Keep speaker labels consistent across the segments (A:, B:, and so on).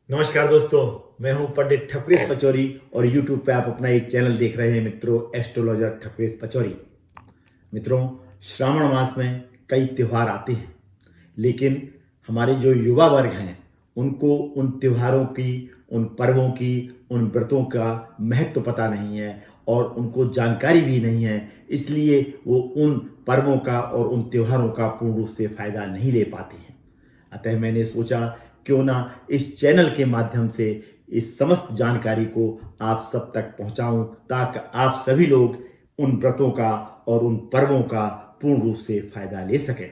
A: नमस्कार दोस्तों, मैं हूं पंडित ठकुरेश पचौरी और YouTube पे आप अपना एक चैनल देख रहे हैं मित्रों, एस्ट्रोलॉजर ठकुरेश पचौरी। मित्रों, श्रावण मास में कई त्योहार आते हैं, लेकिन हमारे जो युवा वर्ग हैं उनको उन त्योहारों की, उन पर्वों की, उन व्रतों का महत्व पता नहीं है और उनको जानकारी भी नहीं है। इसलिए वो उन पर्वों का और उन त्योहारों का पूर्ण रूप से फायदा नहीं ले पाते हैं। अतः मैंने सोचा क्यों ना इस चैनल के माध्यम से इस समस्त जानकारी को आप सब तक पहुंचाऊं, ताकि आप सभी लोग उन व्रतों का और उन पर्वों का पूर्ण रूप से फायदा ले सकें।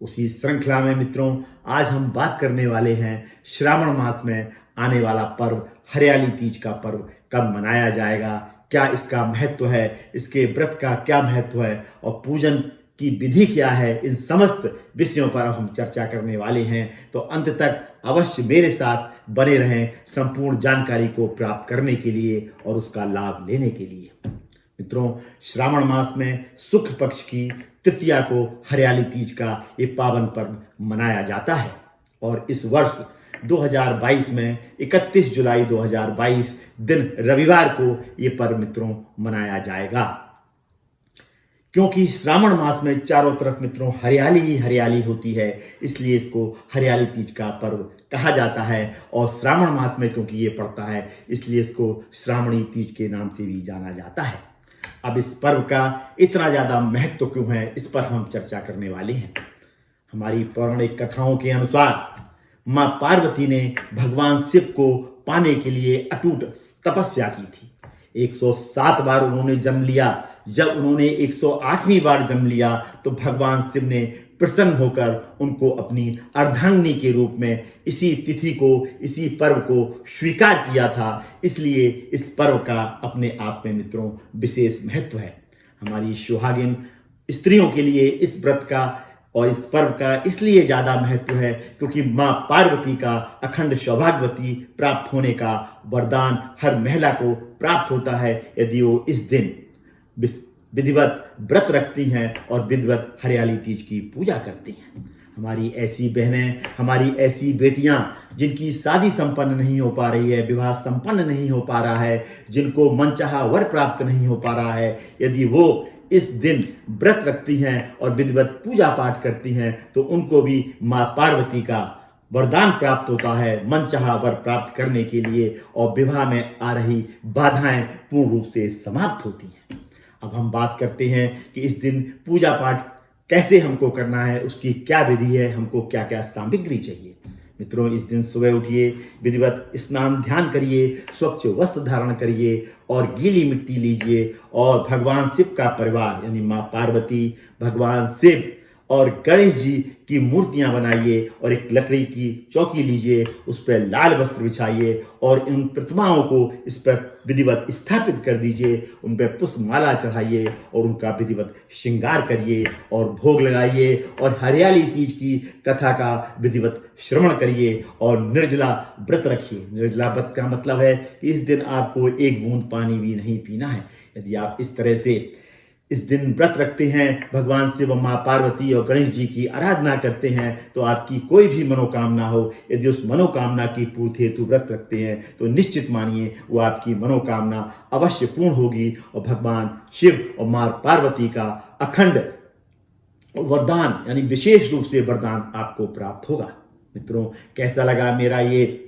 A: उसी श्रृंखला में मित्रों, आज हम बात करने वाले हैं श्रावण मास में आने वाला पर्व हरियाली तीज का पर्व कब मनाया जाएगा, क्या इसका महत्व है, इसके व्रत का क्या महत्व है और पूजन की विधि क्या है। इन समस्त विषयों पर हम चर्चा करने वाले हैं, तो अंत तक अवश्य मेरे साथ बने रहें संपूर्ण जानकारी को प्राप्त करने के लिए और उसका लाभ लेने के लिए। मित्रों, श्रावण मास में शुक्ल पक्ष की तृतीया को हरियाली तीज का ये पावन पर्व मनाया जाता है और इस वर्ष 2022 में 31 जुलाई 2022 दिन रविवार को ये पर्व मित्रों मनाया जाएगा। क्योंकि श्रावण मास में चारों तरफ मित्रों हरियाली ही हरियाली होती है, इसलिए इसको हरियाली तीज का पर्व कहा जाता है। और श्रावण मास में क्योंकि ये पड़ता है, इसलिए इसको श्रावणी तीज के नाम से भी जाना जाता है। अब इस पर्व का इतना ज़्यादा महत्व क्यों है, इस पर हम चर्चा करने वाले हैं। हमारी पौराणिक कथाओं के अनुसार माँ पार्वती ने भगवान शिव को पाने के लिए अटूट तपस्या की थी। 107 बार उन्होंने जन्म लिया। जब उन्होंने 108वीं बार जन्म लिया तो भगवान शिव ने प्रसन्न होकर उनको अपनी अर्धांगिनी के रूप में इसी तिथि को, इसी पर्व को स्वीकार किया था। इसलिए इस पर्व का अपने आप में मित्रों विशेष महत्व है। हमारी सुहागिन स्त्रियों के लिए इस व्रत का और इस पर्व का इसलिए ज़्यादा महत्व है क्योंकि माँ पार्वती का अखंड सौभाग्यवती प्राप्त होने का वरदान हर महिला को प्राप्त होता है यदि वो इस दिन विधिवत व्रत रखती हैं और विधिवत हरियाली तीज की पूजा करती हैं। हमारी ऐसी बहनें, हमारी ऐसी बेटियां जिनकी शादी संपन्न नहीं हो पा रही है, विवाह संपन्न नहीं हो पा रहा है, जिनको मनचाहा वर प्राप्त नहीं हो पा रहा है, यदि वो इस दिन व्रत रखती हैं और विधिवत पूजा पाठ करती हैं तो उनको भी माँ पार्वती का वरदान प्राप्त होता है मनचाहा वर प्राप्त करने के लिए और विवाह में आ रही बाधाएं पूर्ण रूप से समाप्त होती हैं। अब हम बात करते हैं कि इस दिन पूजा पाठ कैसे हमको करना है, उसकी क्या विधि है, हमको क्या क्या सामग्री चाहिए। मित्रों, इस दिन सुबह उठिए, विधिवत स्नान ध्यान करिए, स्वच्छ वस्त्र धारण करिए और गीली मिट्टी लीजिए और भगवान शिव का परिवार यानी माँ पार्वती, भगवान शिव और गणेश जी की मूर्तियां बनाइए और एक लकड़ी की चौकी लीजिए, उस पर लाल वस्त्र बिछाइए और इन प्रतिमाओं को इस पर विधिवत स्थापित कर दीजिए, उन पर पुष्पमाला चढ़ाइए और उनका विधिवत श्रृंगार करिए और भोग लगाइए और हरियाली तीज की कथा का विधिवत श्रवण करिए और निर्जला व्रत रखिए। निर्जला व्रत का मतलब है कि इस दिन आपको एक बूंद पानी भी नहीं पीना है। यदि आप इस तरह से इस दिन व्रत रखते हैं, भगवान शिव, माँ पार्वती और गणेश जी की आराधना करते हैं तो आपकी कोई भी मनोकामना हो, यदि उस मनोकामना की पूर्ति हेतु व्रत रखते हैं तो निश्चित मानिए वो आपकी मनोकामना अवश्य पूर्ण होगी और भगवान शिव और माँ पार्वती का अखंड वरदान यानी विशेष रूप से वरदान आपको प्राप्त होगा। मित्रों, कैसा लगा मेरा ये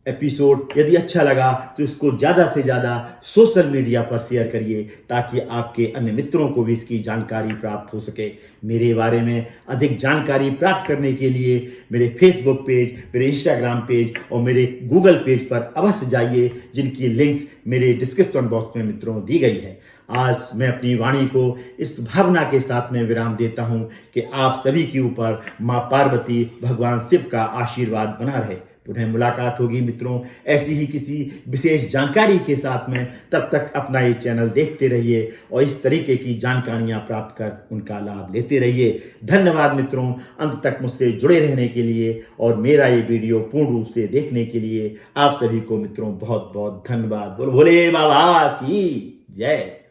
A: एपिसोड? यदि अच्छा लगा तो इसको ज़्यादा से ज़्यादा सोशल मीडिया पर शेयर करिए ताकि आपके अन्य मित्रों को भी इसकी जानकारी प्राप्त हो सके। मेरे बारे में अधिक जानकारी प्राप्त करने के लिए मेरे फेसबुक पेज, मेरे इंस्टाग्राम पेज और मेरे गूगल पेज पर अवश्य जाइए, जिनकी लिंक्स मेरे डिस्क्रिप्शन बॉक्स में मित्रों दी गई है। आज मैं अपनी वाणी को इस भावना के साथ में विराम देता हूं कि आप सभी के ऊपर माँ पार्वती, भगवान शिव का आशीर्वाद बना रहे। पुनः मुलाकात होगी मित्रों ऐसी ही किसी विशेष जानकारी के साथ में। तब तक अपना ये चैनल देखते रहिए और इस तरीके की जानकारियां प्राप्त कर उनका लाभ लेते रहिए। धन्यवाद मित्रों, अंत तक मुझसे जुड़े रहने के लिए और मेरा ये वीडियो पूर्ण रूप से देखने के लिए आप सभी को मित्रों बहुत बहुत धन्यवाद। बोले बाबा की जय।